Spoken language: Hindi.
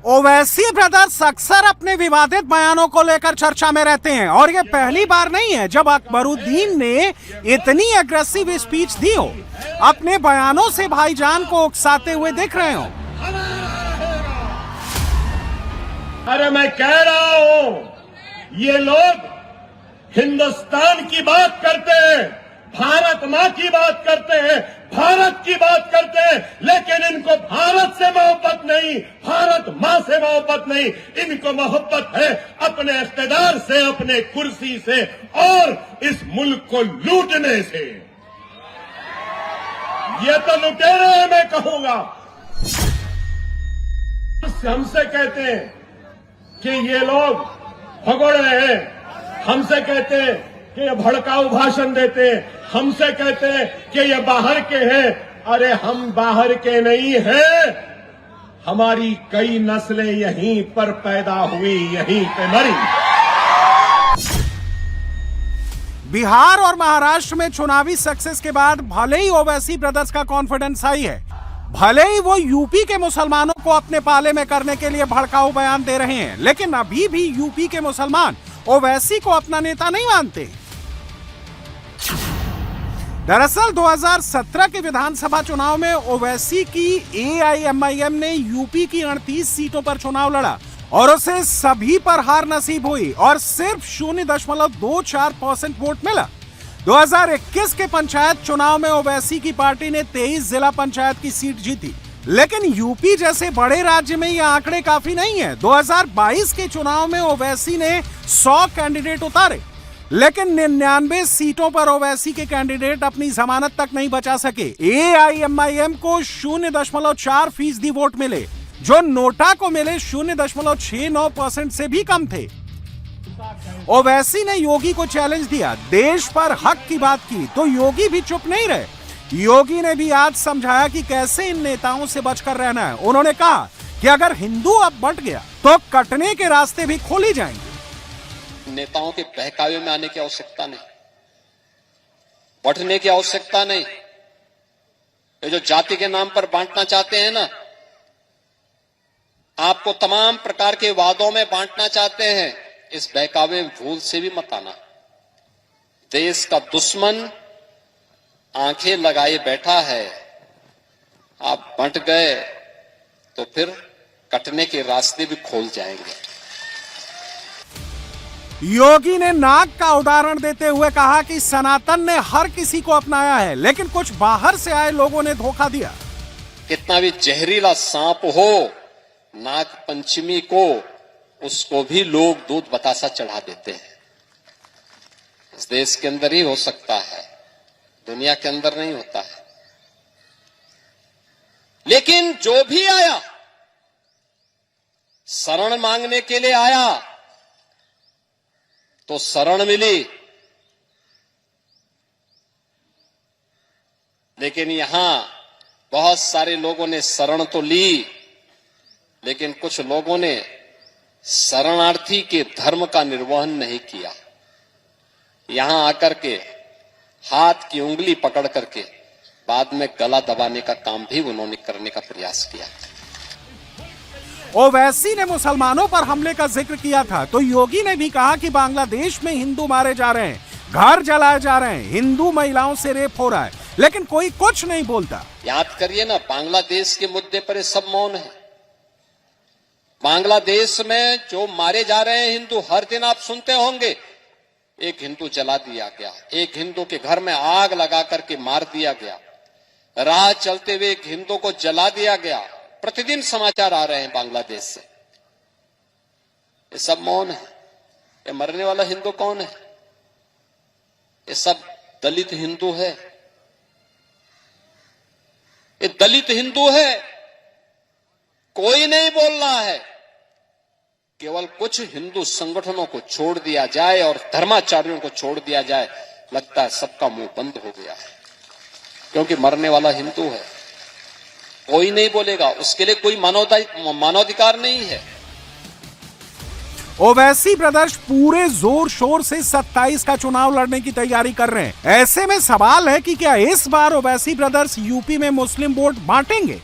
ओवैसी ब्रदर्स अक्सर अपने विवादित बयानों को लेकर चर्चा में रहते हैं और ये पहली बार नहीं है जब अकबरुद्दीन ने इतनी अग्रेसिव स्पीच दी हो, अपने बयानों से भाईजान को उकसाते हुए दिख रहे हो। अरे मैं कह रहा हूं, ये लोग हिंदुस्तान की बात करते हैं, भारत मां की बात करते हैं, भारत की बात करते हैं, लेकिन इनको भारत से मोहब्बत नहीं, भारत मां से मोहब्बत नहीं, इनको मोहब्बत है अपने इख्तिदार से, अपने कुर्सी से और इस मुल्क को लूटने से। ये तो लुटेरे हैं, मैं कहूंगा। हमसे कहते हैं कि ये लोग भगोड़ रहे हैं, हमसे कहते हैं कि ये भड़काऊ भाषण देते हैं, हमसे कहते हैं कि ये बाहर के हैं। अरे हम बाहर के नहीं हैं, हमारी कई नस्लें यहीं पर पैदा हुई, यहीं पे मरी। बिहार और महाराष्ट्र में चुनावी सक्सेस के बाद भले ही ओवैसी ब्रदर्स का कॉन्फिडेंस हाई है, भले ही वो यूपी के मुसलमानों को अपने पाले में करने के लिए भड़काऊ बयान दे रहे हैं, लेकिन अभी भी यूपी के मुसलमान ओवैसी को अपना नेता नहीं मानते। दरअसल 2017 के विधानसभा चुनाव में ओवैसी की एआईएमआईएम ने यूपी की 38 सीटों पर चुनाव लड़ा और उसे सभी पर हार नसीब हुई और सिर्फ 0.24% वोट मिला। 2021 के पंचायत चुनाव में ओवैसी की पार्टी ने 23 जिला पंचायत की सीट जीती, लेकिन यूपी जैसे बड़े राज्य में ये आंकड़े काफी नहीं है। 2022 के चुनाव में ओवैसी ने 100 कैंडिडेट उतारे, लेकिन 99 सीटों पर ओवैसी के कैंडिडेट अपनी जमानत तक नहीं बचा सके। एआईएमआईएम को 0.4% वोट मिले, जो नोटा को मिले 0.69% से भी कम थे। ओवैसी ने योगी को चैलेंज दिया, देश पर हक की बात की, तो योगी भी चुप नहीं रहे। योगी ने भी आज समझाया कि कैसे इन नेताओं से बचकर रहना है। उन्होंने कहा कि अगर हिंदू अब बंट गया तो कटने के रास्ते भी खोले जाएंगे। नेताओं के बहकावे में आने की आवश्यकता नहीं, बढ़ने की आवश्यकता नहीं। ये जो जाति के नाम पर बांटना चाहते हैं ना, आपको तमाम प्रकार के वादों में बांटना चाहते हैं, इस बहकावे भूल से भी मत आना। देश का दुश्मन आंखें लगाए बैठा है, आप बंट गए तो फिर कटने के रास्ते भी खोल जाएंगे। योगी ने नाग का उदाहरण देते हुए कहा कि सनातन ने हर किसी को अपनाया है, लेकिन कुछ बाहर से आए लोगों ने धोखा दिया। कितना भी जहरीला सांप हो, नाग पंचमी को उसको भी लोग दूध बतासा चढ़ा देते हैं। इस देश के अंदर ही हो सकता है, दुनिया के अंदर नहीं होता है। लेकिन जो भी आया शरण मांगने के लिए आया तो शरण मिली, लेकिन यहां बहुत सारे लोगों ने शरण तो ली, लेकिन कुछ लोगों ने शरणार्थी के धर्म का निर्वहन नहीं किया। यहां आकर के हाथ की उंगली पकड़ करके बाद में गला दबाने का काम भी उन्होंने करने का प्रयास किया। ओवैसी ने मुसलमानों पर हमले का जिक्र किया था, तो योगी ने भी कहा कि बांग्लादेश में हिंदू मारे जा रहे हैं, घर जलाए जा रहे हैं, हिंदू महिलाओं से रेप हो रहा है, लेकिन कोई कुछ नहीं बोलता। याद करिए ना, बांग्लादेश के मुद्दे पर ये सब मौन है। बांग्लादेश में जो मारे जा रहे हैं हिंदू, हर दिन आप सुनते होंगे, एक हिंदू जला दिया गया, एक हिंदू के घर में आग लगा करके मार दिया गया, राह चलते हुए एक हिंदू को जला दिया गया। प्रतिदिन समाचार आ रहे हैं बांग्लादेश से। ये सब मौन है। ये मरने वाला हिंदू कौन है? ये सब दलित हिंदू है। ये दलित हिंदू है, कोई नहीं बोल रहा है। केवल कुछ हिंदू संगठनों को छोड़ दिया जाए और धर्माचार्यों को छोड़ दिया जाए, लगता है सबका मुंह बंद हो गया है, क्योंकि मरने वाला हिंदू है। कोई नहीं बोलेगा, उसके लिए कोई मानवाधिकार नहीं है। ओवैसी ब्रदर्स पूरे जोर शोर से 27 का चुनाव लड़ने की तैयारी कर रहे हैं। ऐसे में सवाल है कि क्या इस बार ओवैसी ब्रदर्स यूपी में मुस्लिम वोट बांटेंगे?